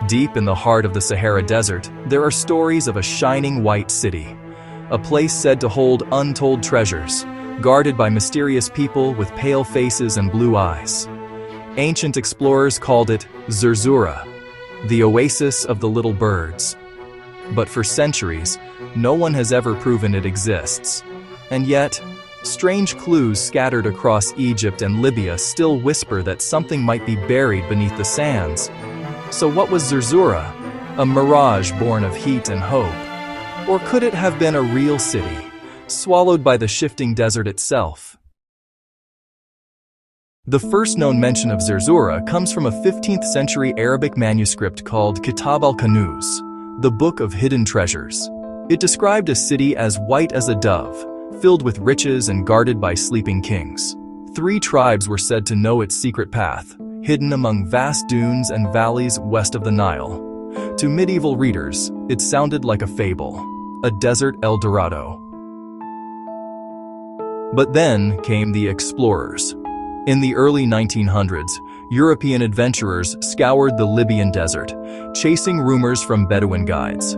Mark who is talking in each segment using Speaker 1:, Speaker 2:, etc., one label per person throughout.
Speaker 1: Deep in the heart of the Sahara Desert, there are stories of a shining white city, a place said to hold untold treasures, guarded by mysterious people with pale faces and blue eyes. Ancient explorers called it Zerzura, the oasis of the little birds. But for centuries, no one has ever proven it exists. And yet, strange clues scattered across Egypt and Libya still whisper that something might be buried beneath the sands. So what was Zerzura? A mirage born of heat and hope? Or could it have been a real city, swallowed by the shifting desert itself? The first known mention of Zerzura comes from a 15th century Arabic manuscript called Kitab al-Kanuz, the Book of Hidden Treasures. It described a city as white as a dove, filled with riches and guarded by sleeping kings. 3 tribes were said to know its secret path, hidden among vast dunes and valleys west of the Nile. To medieval readers, it sounded like a fable, a desert El Dorado. But then came the explorers. In the early 1900s, European adventurers scoured the Libyan desert, chasing rumors from Bedouin guides.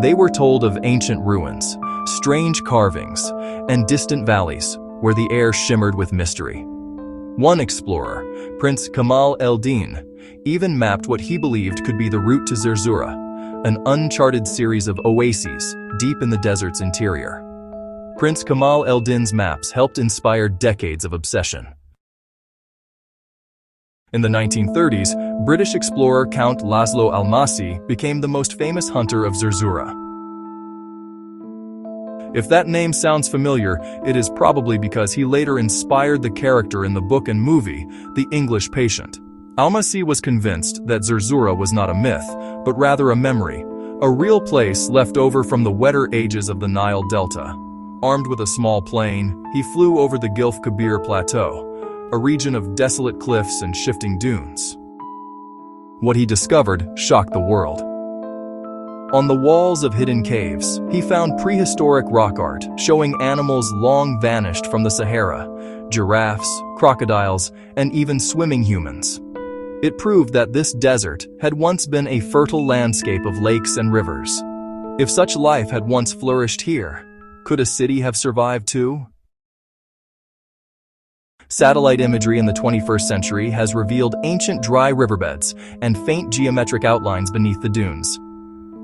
Speaker 1: They were told of ancient ruins, strange carvings, and distant valleys where the air shimmered with mystery. One explorer, Prince Kamal el-Din, even mapped what he believed could be the route to Zerzura, an uncharted series of oases deep in the desert's interior. Prince Kamal el-Din's maps helped inspire decades of obsession. In the 1930s, British explorer Count Laszlo Almasi became the most famous hunter of Zerzura. If that name sounds familiar, it is probably because he later inspired the character in the book and movie, The English Patient. Almasi was convinced that Zerzura was not a myth, but rather a memory, a real place left over from the wetter ages of the Nile Delta. Armed with a small plane, he flew over the Gilf Kabir Plateau, a region of desolate cliffs and shifting dunes. What he discovered shocked the world. On the walls of hidden caves, he found prehistoric rock art showing animals long vanished from the Sahara, giraffes, crocodiles, and even swimming humans. It proved that this desert had once been a fertile landscape of lakes and rivers. If such life had once flourished here, could a city have survived too? Satellite imagery in the 21st century has revealed ancient dry riverbeds and faint geometric outlines beneath the dunes.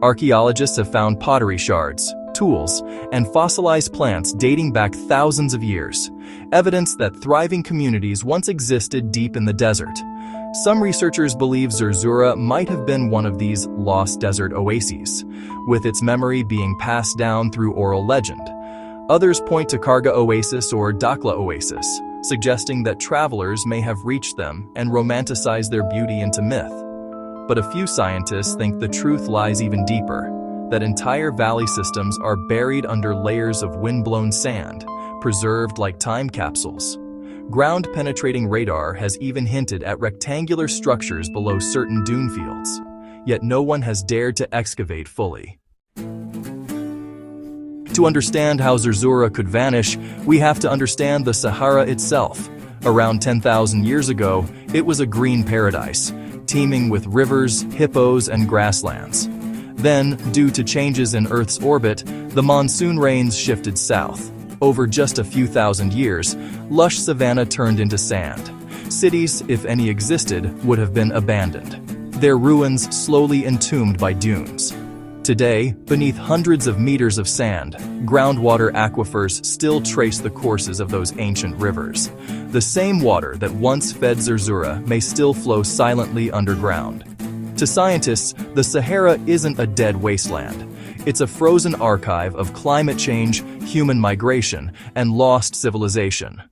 Speaker 1: Archaeologists have found pottery shards, tools, and fossilized plants dating back thousands of years, evidence that thriving communities once existed deep in the desert. Some researchers believe Zerzura might have been one of these lost desert oases, with its memory being passed down through oral legend. Others point to Karga Oasis or Dakhla Oasis, suggesting that travelers may have reached them and romanticized their beauty into myth. But a few scientists think the truth lies even deeper, that entire valley systems are buried under layers of wind-blown sand, preserved like time capsules. Ground-penetrating radar has even hinted at rectangular structures below certain dune fields, yet no one has dared to excavate fully. To understand how Zerzura could vanish, we have to understand the Sahara itself. Around 10,000 years ago, it was a green paradise, teeming with rivers, hippos, and grasslands. Then, due to changes in Earth's orbit, the monsoon rains shifted south. Over just a few thousand years, lush savanna turned into sand. Cities, if any existed, would have been abandoned, their ruins slowly entombed by dunes. Today, beneath hundreds of meters of sand, groundwater aquifers still trace the courses of those ancient rivers. The same water that once fed Zerzura may still flow silently underground. To scientists, the Sahara isn't a dead wasteland. It's a frozen archive of climate change, human migration, and lost civilization.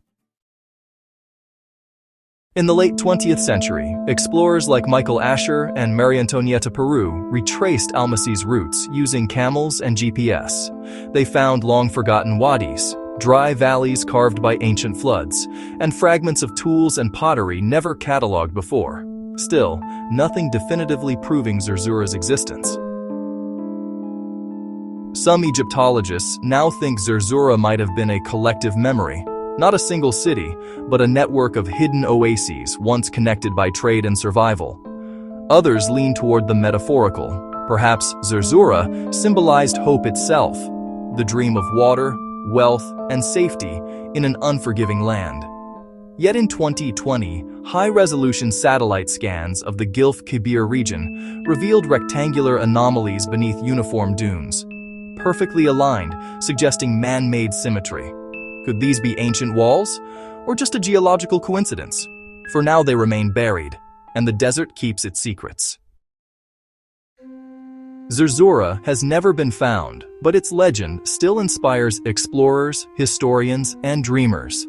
Speaker 1: In the late 20th century, explorers like Michael Asher and Maria Antonietta Peru retraced Almasi's routes using camels and GPS. They found long-forgotten wadis, dry valleys carved by ancient floods, and fragments of tools and pottery never catalogued before. Still, nothing definitively proving Zerzura's existence. Some Egyptologists now think Zerzura might have been a collective memory, not a single city, but a network of hidden oases once connected by trade and survival. Others lean toward the metaphorical. Perhaps Zerzura symbolized hope itself, the dream of water, wealth, and safety in an unforgiving land. Yet in 2020, high-resolution satellite scans of the Gilf Kebir region revealed rectangular anomalies beneath uniform dunes, perfectly aligned, suggesting man-made symmetry. Could these be ancient walls, or just a geological coincidence? For now, they remain buried, and the desert keeps its secrets. Zerzura has never been found, but its legend still inspires explorers, historians, and dreamers.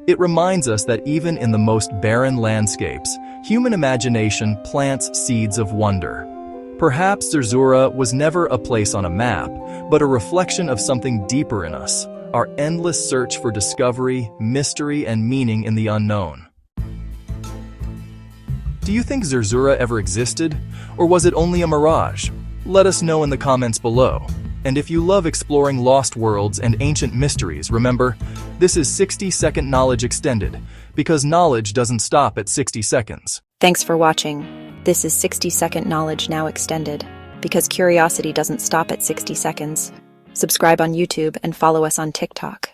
Speaker 1: It reminds us that even in the most barren landscapes, human imagination plants seeds of wonder. Perhaps Zerzura was never a place on a map, but a reflection of something deeper in us, our endless search for discovery, mystery, and meaning in the unknown. Do you think Zerzura ever existed, or was it only a mirage? Let us know in the comments below. And if you love exploring lost worlds and ancient mysteries, remember, this is 60-second knowledge extended, because knowledge doesn't stop at 60 seconds.
Speaker 2: Thanks for watching. This is 60-second knowledge now extended, because curiosity doesn't stop at 60 seconds. Subscribe on YouTube and follow us on TikTok.